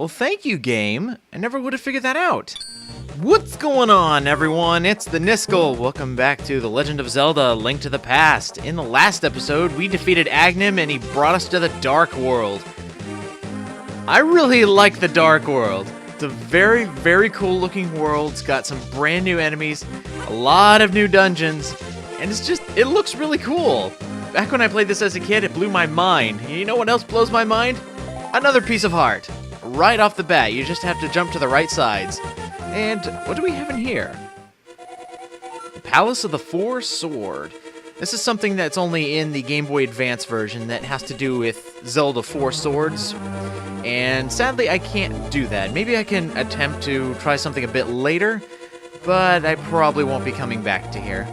Well, thank you, game. I never would have figured that out. What's going on, everyone? It's the Niskel. Welcome back to The Legend of Zelda: Link to the Past. In the last episode, we defeated Agnim and he brought us to the Dark World. I really like the Dark World. It's a very, very cool looking world. It's got some brand new enemies, a lot of new dungeons, and it looks really cool. Back when I played this as a kid, it blew my mind. And you know what else blows my mind? Another piece of heart. Right off the bat, you just have to jump to the right sides. And what do we have in here? The Palace of the Four Sword. This is something that's only in the Game Boy Advance version that has to do with Zelda 4 Swords. And sadly, I can't do that. Maybe I can attempt to try something a bit later, but I probably won't be coming back to here.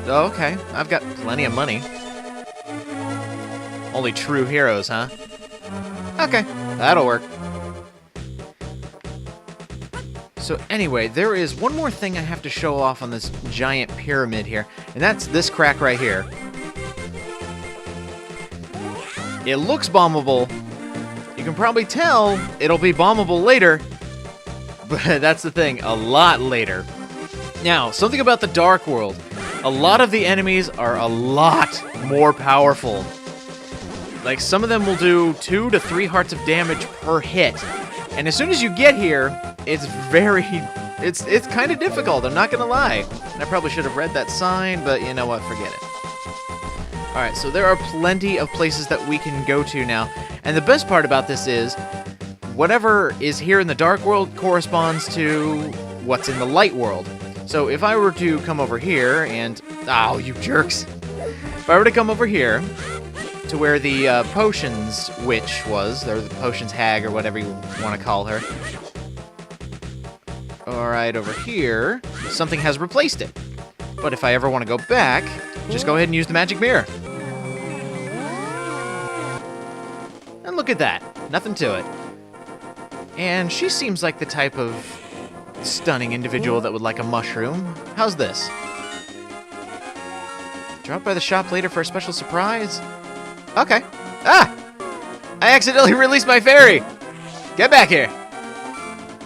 Oh, okay, I've got plenty of money. Only true heroes, huh? Okay, that'll work. So anyway, there is one more thing I have to show off on this giant pyramid here, and that's this crack right here. It looks bombable. You can probably tell it'll be bombable later, but that's the thing, a lot later. Now, something about the Dark World. A lot of the enemies are a lot more powerful. Like, some of them will do 2 to 3 hearts of damage per hit. And as soon as you get here, it's kind of difficult, I'm not gonna lie. And I probably should have read that sign, but you know what, forget it. Alright, so there are plenty of places that we can go to now. And the best part about this is, whatever is here in the Dark World corresponds to what's in the Light World. So if I were to come over here and... Oh, you jerks. If I were to come over here to where the potions witch was, or the potions hag, or whatever you want to call her. Alright, over here, something has replaced it. But if I ever want to go back, just go ahead and use the magic mirror. And look at that. Nothing to it. And she seems like the type of stunning individual that would like a mushroom. How's this? Drop by the shop later for a special surprise? Okay. Ah! I accidentally released my fairy! Get back here!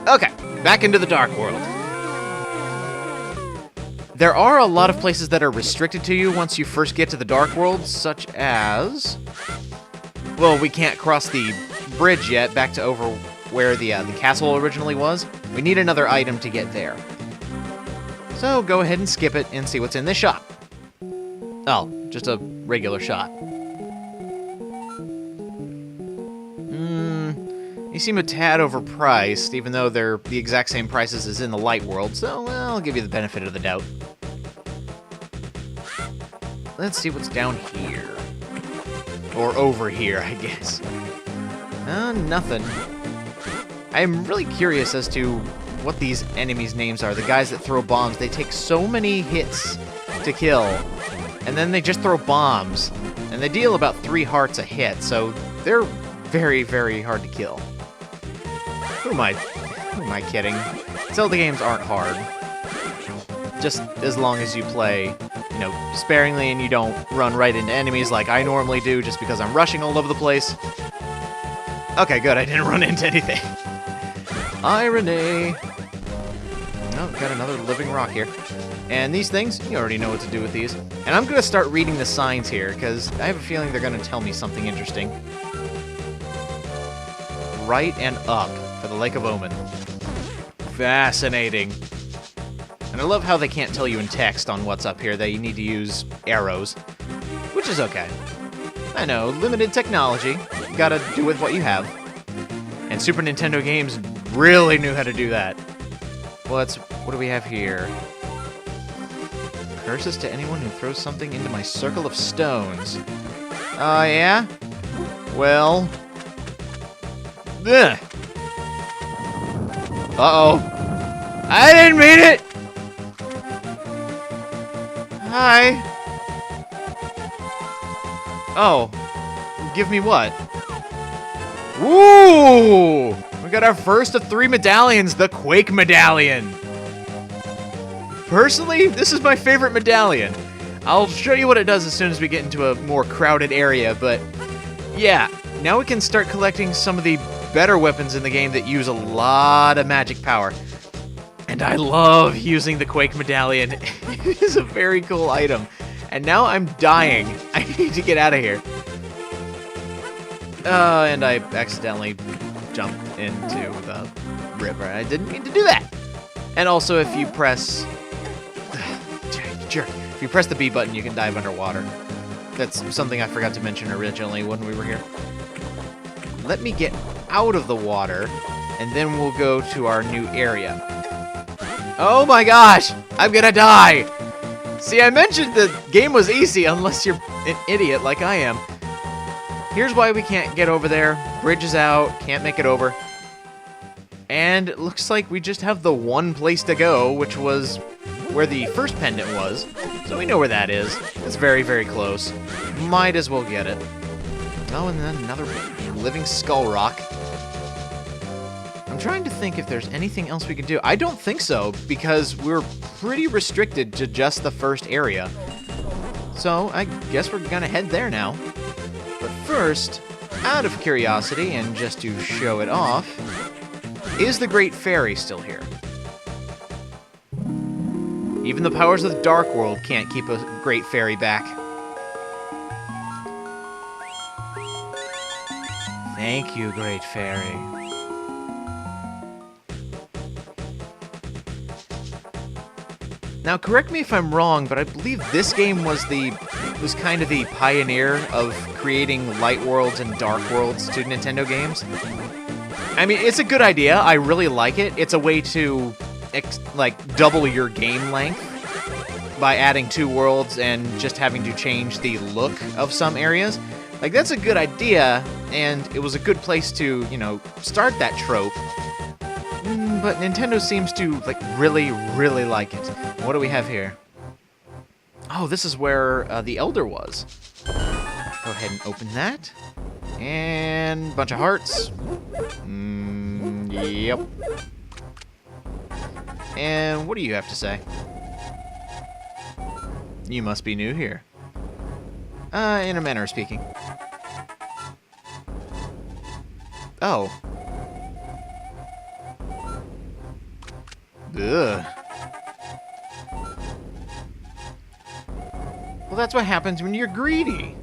Okay, back into the Dark World. There are a lot of places that are restricted to you once you first get to the Dark World, such as... Well, we can't cross the bridge yet back to over where the castle originally was. We need another item to get there. So go ahead and skip it and see what's in this shop. Oh, just a regular shop. You seem a tad overpriced, even though they're the exact same prices as in the Light World, so well, I'll give you the benefit of the doubt. Let's see what's down here. Or over here, I guess. Nothing. I'm really curious as to what these enemies' names are. The guys that throw bombs, they take so many hits to kill, and then they just throw bombs. And they deal about 3 hearts a hit, so they're very, very hard to kill. Who am I kidding? Zelda games aren't hard. Just as long as you play, you know, sparingly and you don't run right into enemies like I normally do just because I'm rushing all over the place. Okay, good, I didn't run into anything. Irony. Oh, got another living rock here. And these things, you already know what to do with these. And I'm going to start reading the signs here, because I have a feeling they're going to tell me something interesting. Right and up for the Lake of Omen. Fascinating. And I love how they can't tell you in text on what's up here, that you need to use arrows. Which is okay. I know, limited technology. You gotta do with what you have. And Super Nintendo games really knew how to do that. What do we have here? Curses to anyone who throws something into my circle of stones. Oh, yeah? Well... Ugh. Uh-oh. I didn't mean it! Hi. Oh. Give me what? Woo! We got our first of 3 medallions, the Quake Medallion. Personally, this is my favorite medallion. I'll show you what it does as soon as we get into a more crowded area, but yeah, now we can start collecting some of the better weapons in the game that use a lot of magic power. And I love using the Quake Medallion. It is a very cool item. And now I'm dying. I need to get out of here. And I accidentally jumped into the river. I didn't mean to do that. And also, if you press... Jerk. If you press the B button, you can dive underwater. That's something I forgot to mention originally when we were here. Let me get out of the water, and then we'll go to our new area. Oh my gosh! I'm gonna die! See, I mentioned the game was easy unless you're an idiot like I am. Here's why we can't get over there. Bridge is out, can't make it over. And it looks like we just have the one place to go, which was where the first pendant was. So we know where that is. It's very, very close. Might as well get it. Oh, and then another living skull rock. I'm trying to think if there's anything else we can do. I don't think so, because we're pretty restricted to just the first area. So I guess we're gonna head there now. But first, out of curiosity, and just to show it off, is the Great Fairy still here? Even the powers of the Dark World can't keep a Great Fairy back. Thank you, Great Fairy. Now, correct me if I'm wrong, but I believe this game was kind of the pioneer of creating light worlds and dark worlds to Nintendo games. I mean, it's a good idea. I really like it. It's a way to, double your game length by adding 2 worlds and just having to change the look of some areas. Like, that's a good idea, and it was a good place to, start that trope. But Nintendo seems to, really, really like it. What do we have here? Oh, this is where the Elder was. Go ahead and open that. And bunch of hearts. Yep. And what do you have to say? You must be new here. In a manner of speaking. Oh. Ugh. Well, that's what happens when you're greedy.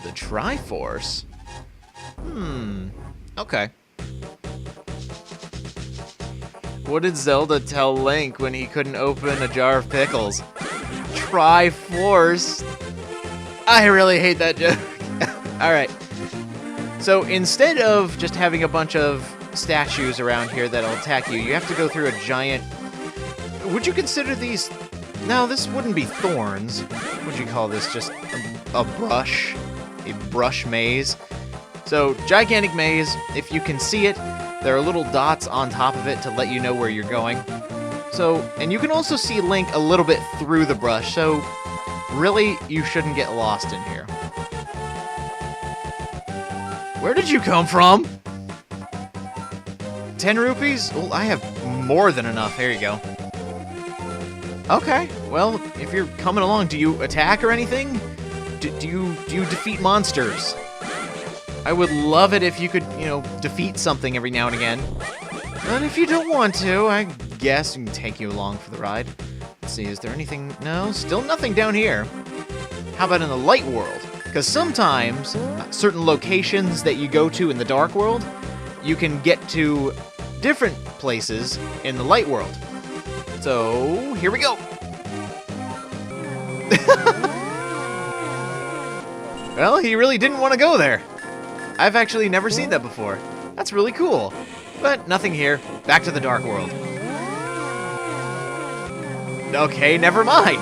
The Triforce? Okay. What did Zelda tell Link when he couldn't open a jar of pickles? Triforce. I really hate that joke. Alright. So instead of just having a bunch of statues around here that'll attack you, you have to go through a giant... Would you consider these... No, this wouldn't be thorns. What would you call this? Just a brush? A brush maze? So, gigantic maze. If you can see it, there are little dots on top of it to let you know where you're going. So, and you can also see Link a little bit through the brush, so really, you shouldn't get lost in here. Where did you come from? 10 rupees? Well, I have more than enough. There you go. Okay, well, if you're coming along, do you attack or anything? Do you defeat monsters? I would love it if you could, defeat something every now and again. But if you don't want to, I guess we can take you along for the ride. Let's see, is there anything? No, still nothing down here. How about in the light world? Because sometimes, certain locations that you go to in the dark world, you can get to different places in the light world. So, here we go! Well, he really didn't want to go there. I've actually never seen that before. That's really cool. But nothing here. Back to the dark world. Okay, never mind.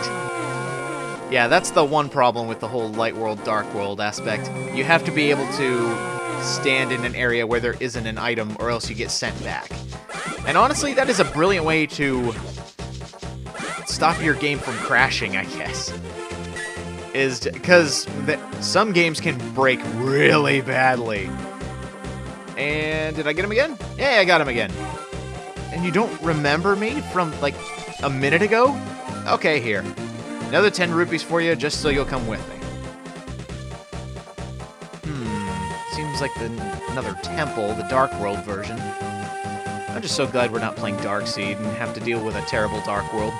Yeah, that's the one problem with the whole light world, dark world aspect. You have to be able to stand in an area where there isn't an item, or else you get sent back. And honestly, that is a brilliant way to stop your game from crashing, I guess. Is because some games can break really badly. And did I get him again? Yeah, I got him again. And you don't remember me from, like, a minute ago? Okay, here. Another 10 rupees for you, just so you'll come with me. Seems like another temple, the Dark World version. I'm just so glad we're not playing Darkseed and have to deal with a terrible Dark World.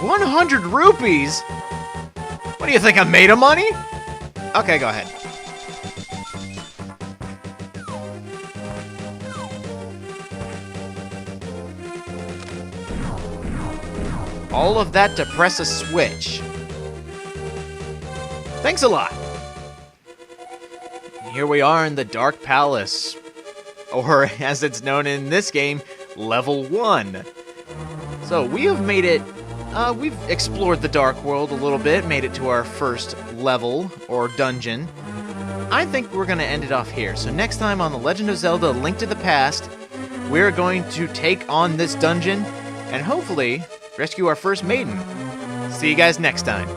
100 rupees? What do you think, I'm made of money? Okay, go ahead. All of that to press a switch. Thanks a lot. Here we are in the Dark Palace, or as it's known in this game, Level 1. So we have made it, we've explored the Dark World a little bit, made it to our first level, or dungeon. I think we're going to end it off here. So next time on The Legend of Zelda: Link to the Past, we're going to take on this dungeon, and hopefully rescue our first maiden. See you guys next time.